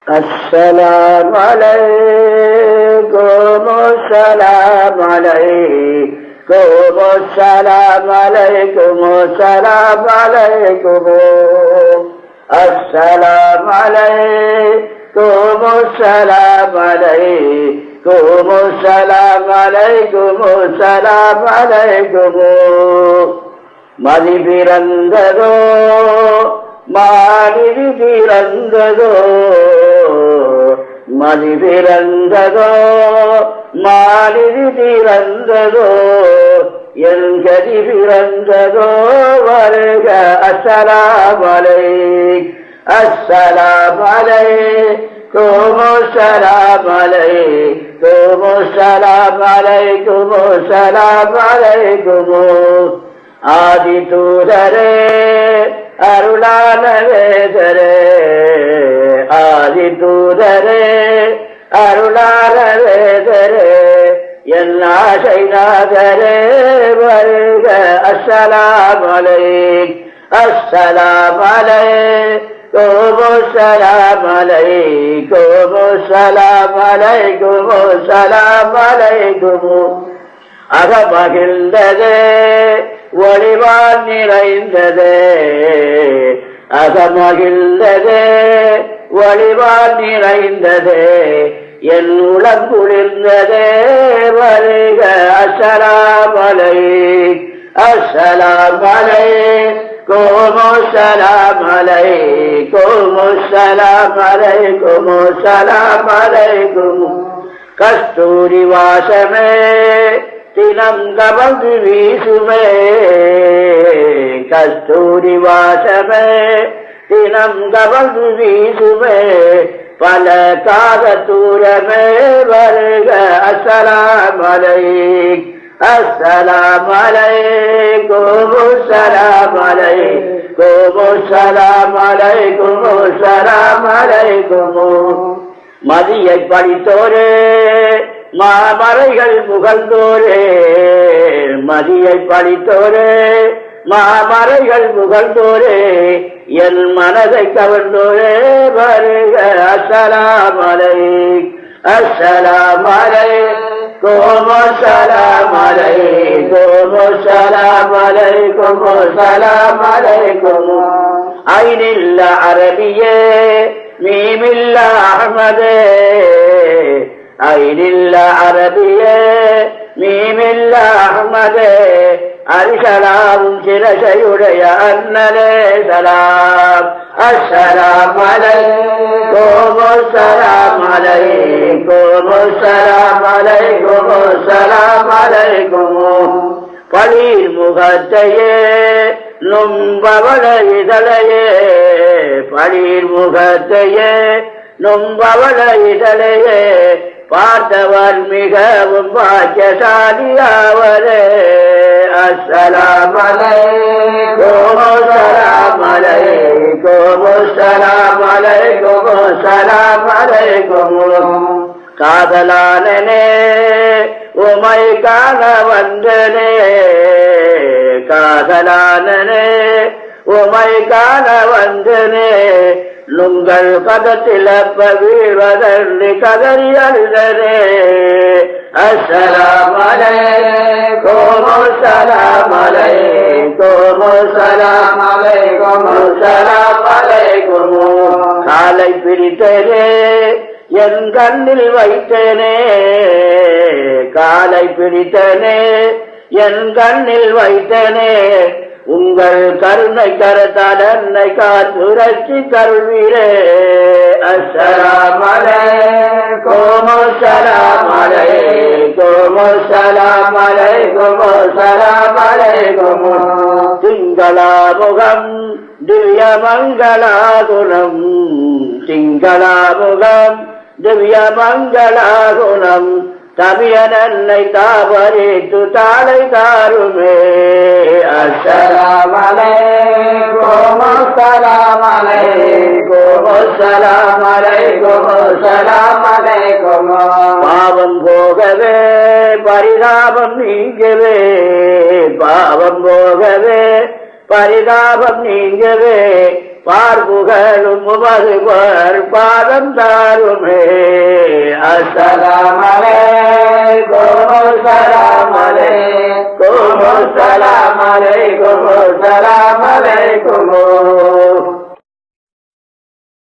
السلام عليكم السلام عليكم السلام عليكم السلام عليكم السلام عليكم السلام عليكم السلام عليكم السلام عليكم மதி பிறந்ததோ மாநிதி பிறந்ததோ மதி பிறந்ததோ மாநிதி பிறந்ததோ என் கதி பிறந்ததோ வருக அஸ்ஸலாமு அலைக்கும் அஸ்ஸலாமு அலைக்கும் அஸ்ஸலாமு அலைக்கும் அஸ்ஸலாமு அலைக்கும் அஸ்ஸலாமு அலைக்கும் ஆதி தூதரே அருளான வேதரே ஆதி தூதரே அருளான வேதரே என் ஆசை நாதரே வருக அஸ்ஸலாமு அலைக்கும் அஸ்ஸலாமு அலைக்கும் அஸ்ஸலாமு அலைக்கும் அஸ்ஸலாமு அலைக்கும் அஸ்ஸலாமு அலைக்கும் அகமகிழ்ந்ததே ஒளிவான் நிறைந்ததே அகமகிழ்ந்ததே ஒளிவான் நிறைந்ததே என் உளம் குளிர்ந்ததே வருக அஸ்ஸலாமு அலைக்கும் அஸ்ஸலாமு அலைக்கும் அஸ்ஸலாமு அலைக்கும் அஸ்ஸலாமு அலைக்கும் அஸ்ஸலாமு அலைக்கும் கஸ்தூரி வாசமே தினம் கமழ்ந்து வீசுமே கஸ்தூரி வாசமே தினம் கமழ்ந்து வீசுமே பல காத தூரமே வருக அஸ்ஸலாமு அலைக்கும் அஸ்ஸலாமு அலைக்கும் அஸ்ஸலாமு அலைக்கும் அஸ்ஸலாமு அலைக்கும் அஸ்ஸலாமு அலைக்கும் மதியை படித்தோரே மாமறைகள் புகழ்ந்தோரே மதியை படித்தோரே மாமறைகள் புகழ்ந்தோரே என் மனதை கவர்ந்தோரே வருக அஸ்ஸலாமு அலைக்கும் அஸ்ஸலாமு அலைக்கும் அஸ்ஸலாமு அலைக்கும் அஸ்ஸலாமு அலைக்கும் அஸ்ஸலாமு அலைக்கும் ஐனில்ல அரபியே மீமில்ல அஹ்மதே ஐனில்ல அரபியே மீமில்ல அஹ்மதே அரிசலாவும் சிரசையுடைய அண்ணலே சலாம் அஸ்ஸலாமு அலைக்கும் அஸ்ஸலாமு அலைக்கும் அஸ்ஸலாமு அலைக்கும் அஸ்ஸலாமு அலைக்கும் பளீர் முகத்தையே நும்பவள இதழையே பளீர் முகத்தையே நும்பவள இதழையே பார்த்தவர் மிகவும் பாக்கியசாலியாவரே அஸ்ஸலாமு அலைக்கும் அஸ்ஸலாமு அலைக்கும் அஸ்ஸலாமு அலைக்கும் அஸ்ஸலாமு அலைக்கும் காதலானனே உமை காண வந்தனே காதலானனே உமை காண வந்தனே உங்கள் பதத்தில் வீழ்வதற்கு கதறி அழுதனே அஸ்ஸலாமு அலைக்கும் அஸ்ஸலாமு அலைக்கும் அஸ்ஸலாமு அலைக்கும் அஸ்ஸலாமு அலைக்கும் காலை பிரித்தனே என் கண்ணில் வைத்தனே காலை பிடித்தனே என் கண்ணில் வைத்தனே உங்கள் கருணை கரத்தால் என்னை காத்துரட்சி கருவீரே அஸ்ஸலாமு அலைக்கும் அஸ்ஸலாமு அலைக்கும் அஸ்ஸலாமு அலைக்கும் அஸ்ஸலாமு அலைக்கும் திங்களா முகம் திவ்ய மங்களாகுணம் திங்களா முகம் திவ்ய மங்களாகுணம் தமியனன்னை தாபரித்து தாளை தாருமே அஸ்ஸலாமு அலைக்கும் அஸ்ஸலாமு அலைக்கும் அஸ்ஸலாமு அலைக்கும் அஸ்ஸலாமு அலைக்கும் பாவம் போகவே பரிதாபம் நீங்கவே பாவம் போகவே பரிதாபம் நீங்கவே பார்ப்புகளும் உமது பாதம் தாருமே. அஸ்ஸலாமு அலைக்கும் அஸ்ஸலாமு அலைக்கும் அஸ்ஸலாமு அலைக்கும் அஸ்ஸலாமு அலைக்கும்